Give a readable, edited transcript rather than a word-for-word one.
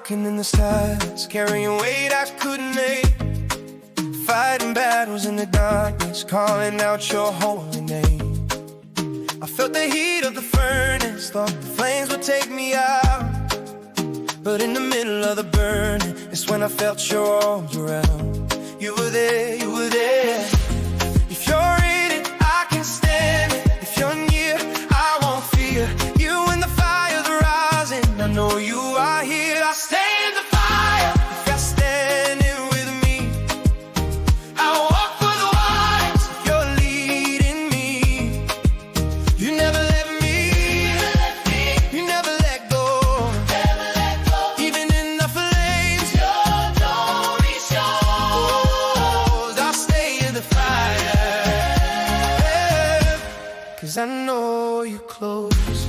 walking in the silence, carrying weight I couldn't make, fighting battles in the darkness, calling out your holy name. I felt the heat of the furnace, thought the flames would take me out, but in the middle of the burning, it's when I felt your arms around. You were there, you were there. If you're in it, I can stand it. If you're near, I won't fear. You in the fire's rising, I know you are here. I stay in the fire if you're standing with me. I walk for the waters if you're leading me. You never let me, you never let go. Even in the flames, your glory shows. I'll stay in the fire, 'cause I know you're close.